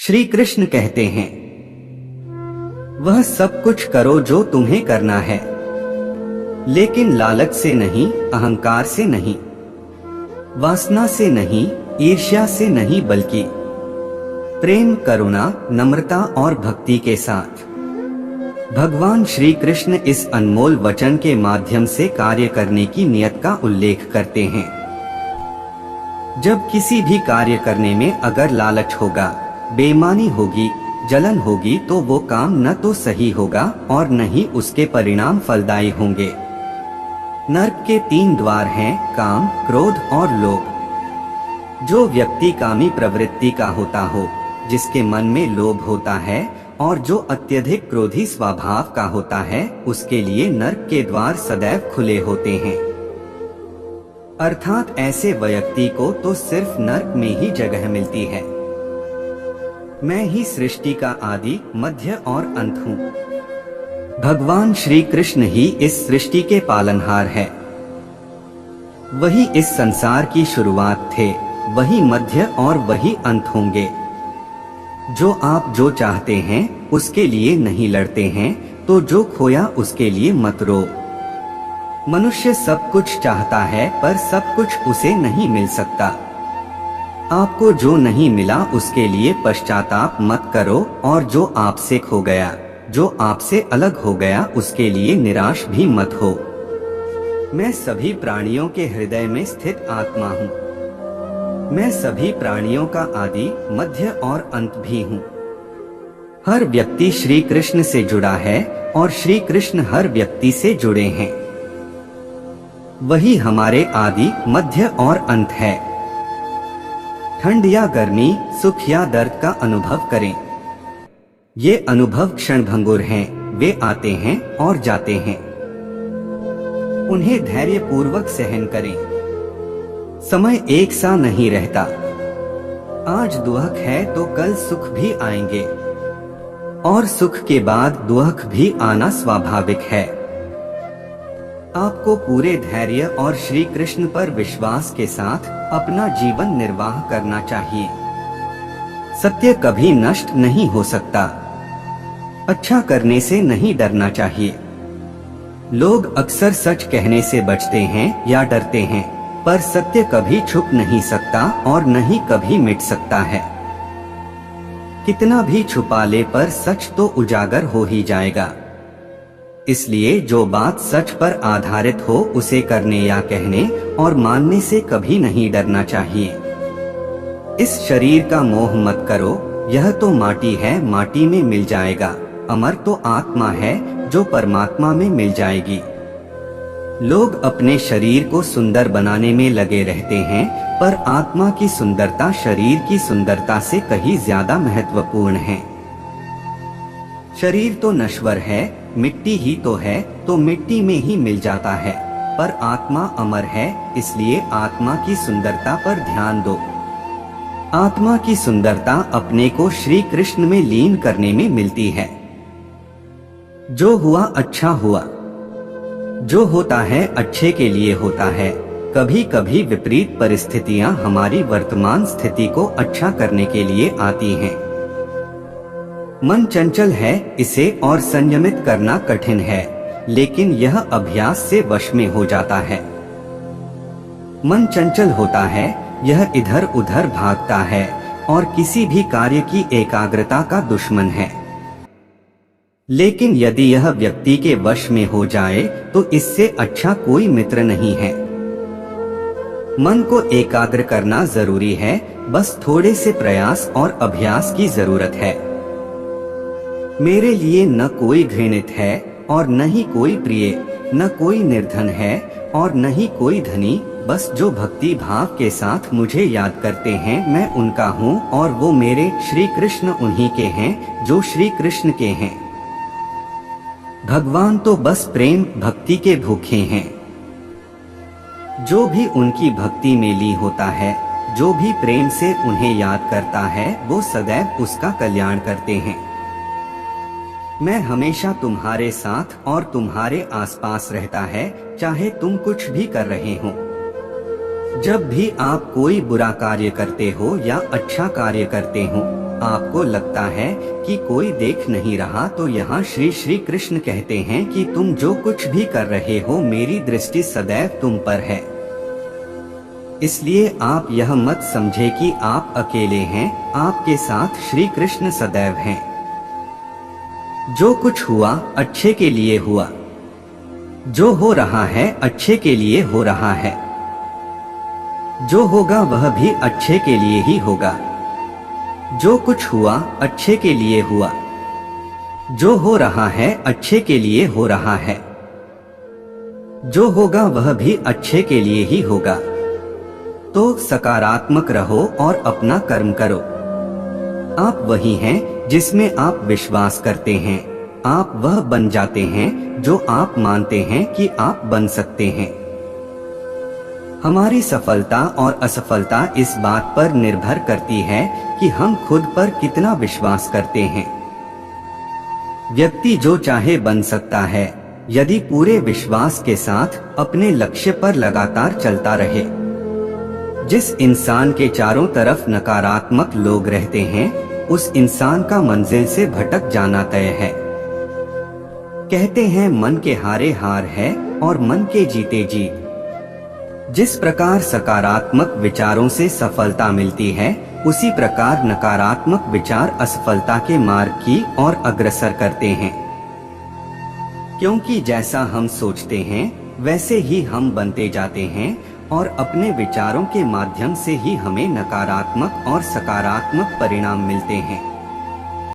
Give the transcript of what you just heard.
श्री कृष्ण कहते हैं, वह सब कुछ करो जो तुम्हें करना है, लेकिन लालच से नहीं, अहंकार से नहीं, वासना से नहीं, ईर्ष्या से नहीं, बल्कि प्रेम, करुणा, नम्रता और भक्ति के साथ। भगवान श्री कृष्ण इस अनमोल वचन के माध्यम से कार्य करने की नियत का उल्लेख करते हैं। जब किसी भी कार्य करने में अगर लालच होगा, बेईमानी होगी, जलन होगी, तो वो काम न तो सही होगा और न ही उसके परिणाम फलदायी होंगे। नरक के 3 द्वार हैं, काम, क्रोध और लोभ। जो व्यक्ति कामी प्रवृत्ति का होता हो, जिसके मन में लोभ होता है और जो अत्यधिक क्रोधी स्वभाव का होता है, उसके लिए नरक के द्वार सदैव खुले होते हैं। अर्थात ऐसे व्यक्ति को तो सिर्फ नरक में ही जगह मिलती है। मैं ही सृष्टि का आदि, मध्य और अंत हूँ। भगवान श्री कृष्ण ही इस सृष्टि के पालनहार है। वही इस संसार की शुरुआत थे, वही मध्य और वही अंत होंगे। जो आप जो चाहते हैं उसके लिए नहीं लड़ते हैं, तो जो खोया उसके लिए मत रो। मनुष्य सब कुछ चाहता है पर सब कुछ उसे नहीं मिल सकता। आपको जो नहीं मिला उसके लिए पश्चाताप मत करो, और जो आपसे खो गया, जो आपसे अलग हो गया, उसके लिए निराश भी मत हो। मैं सभी प्राणियों के हृदय में स्थित आत्मा हूँ। मैं सभी प्राणियों का आदि, मध्य और अंत भी हूँ। हर व्यक्ति श्री कृष्ण से जुड़ा है और श्री कृष्ण हर व्यक्ति से जुड़े हैं। वही हमारे आदि, मध्य और अंत है। ठंड या गर्मी, सुख या दर्द का अनुभव करें। ये अनुभव क्षणभंगुर हैं, वे आते हैं और जाते हैं। उन्हें धैर्य पूर्वक सहन करें। समय एक सा नहीं रहता। आज दुख है तो कल सुख भी आएंगे, और सुख के बाद दुख भी आना स्वाभाविक है। आपको पूरे धैर्य और श्री कृष्ण पर विश्वास के साथ अपना जीवन निर्वाह करना चाहिए। सत्य कभी नष्ट नहीं हो सकता। अच्छा करने से नहीं डरना चाहिए। लोग अक्सर सच कहने से बचते हैं या डरते हैं, पर सत्य कभी छुप नहीं सकता और न ही कभी मिट सकता है। कितना भी छुपा ले पर सच तो उजागर हो ही जाएगा। इसलिए जो बात सच पर आधारित हो उसे करने या कहने और मानने से कभी नहीं डरना चाहिए। इस शरीर का मोह मत करो, यह तो माटी है, माटी में मिल जाएगा। अमर तो आत्मा है जो परमात्मा में मिल जाएगी। लोग अपने शरीर को सुंदर बनाने में लगे रहते हैं, पर आत्मा की सुंदरता शरीर की सुंदरता से कहीं ज्यादा महत्वपूर्ण है। शरीर तो नश्वर है, मिट्टी ही तो है, तो मिट्टी में ही मिल जाता है, पर आत्मा अमर है, इसलिए आत्मा की सुंदरता पर ध्यान दो। आत्मा की सुंदरता अपने को श्री कृष्ण में लीन करने में मिलती है। जो हुआ अच्छा हुआ। जो होता है अच्छे के लिए होता है। कभी कभी विपरीत परिस्थितियां हमारी वर्तमान स्थिति को अच्छा करने के लिए आती हैं। मन चंचल है, इसे और संयमित करना कठिन है, लेकिन यह अभ्यास से वश में हो जाता है। मन चंचल होता है, यह इधर उधर भागता है और किसी भी कार्य की एकाग्रता का दुश्मन है। लेकिन यदि यह व्यक्ति के वश में हो जाए तो इससे अच्छा कोई मित्र नहीं है। मन को एकाग्र करना जरूरी है, बस थोड़े से प्रयास और अभ्यास की जरूरत है। मेरे लिए न कोई घृणित है और न ही कोई प्रिय, न कोई निर्धन है और न ही कोई धनी, बस जो भक्ति भाव के साथ मुझे याद करते हैं मैं उनका हूँ और वो मेरे। श्री कृष्ण उन्हीं के हैं जो श्री कृष्ण के हैं। भगवान तो बस प्रेम भक्ति के भूखे हैं। जो भी उनकी भक्ति में लीन होता है, जो भी प्रेम से उन्हें याद करता है, वो सदैव उसका कल्याण करते हैं। मैं हमेशा तुम्हारे साथ और तुम्हारे आसपास रहता है, चाहे तुम कुछ भी कर रहे हो। जब भी आप कोई बुरा कार्य करते हो या अच्छा कार्य करते हो, आपको लगता है कि कोई देख नहीं रहा, तो यहाँ श्री श्री कृष्ण कहते हैं कि तुम जो कुछ भी कर रहे हो मेरी दृष्टि सदैव तुम पर है। इसलिए आप यह मत समझे कि आप अकेले हैं, आपके साथ श्री कृष्ण सदैव हैं। जो कुछ हुआ अच्छे के लिए हुआ, जो हो रहा है अच्छे के लिए हो रहा है, जो होगा वह भी अच्छे के लिए ही होगा। जो कुछ हुआ अच्छे के लिए हुआ, जो हो रहा है अच्छे के लिए हो रहा है, जो होगा वह भी अच्छे के लिए ही होगा। तो सकारात्मक रहो और अपना कर्म करो। आप वही हैं जिसमें आप विश्वास करते हैं। आप वह बन जाते हैं जो आप मानते हैं कि आप बन सकते हैं। हमारी सफलता और असफलता इस बात पर निर्भर करती है कि हम खुद पर कितना विश्वास करते हैं। व्यक्ति जो चाहे बन सकता है यदि पूरे विश्वास के साथ अपने लक्ष्य पर लगातार चलता रहे। जिस इंसान के चारों तरफ नकारात्मक लोग रहते हैं उस इंसान का मंजिल से भटक जाना तय है। कहते हैं मन के हारे हार है और मन के जीते जीत। जिस प्रकार सकारात्मक विचारों से सफलता मिलती है उसी प्रकार नकारात्मक विचार असफलता के मार्ग की ओर अग्रसर करते हैं। क्योंकि जैसा हम सोचते हैं वैसे ही हम बनते जाते हैं और अपने विचारों के माध्यम से ही हमें नकारात्मक और सकारात्मक परिणाम मिलते हैं।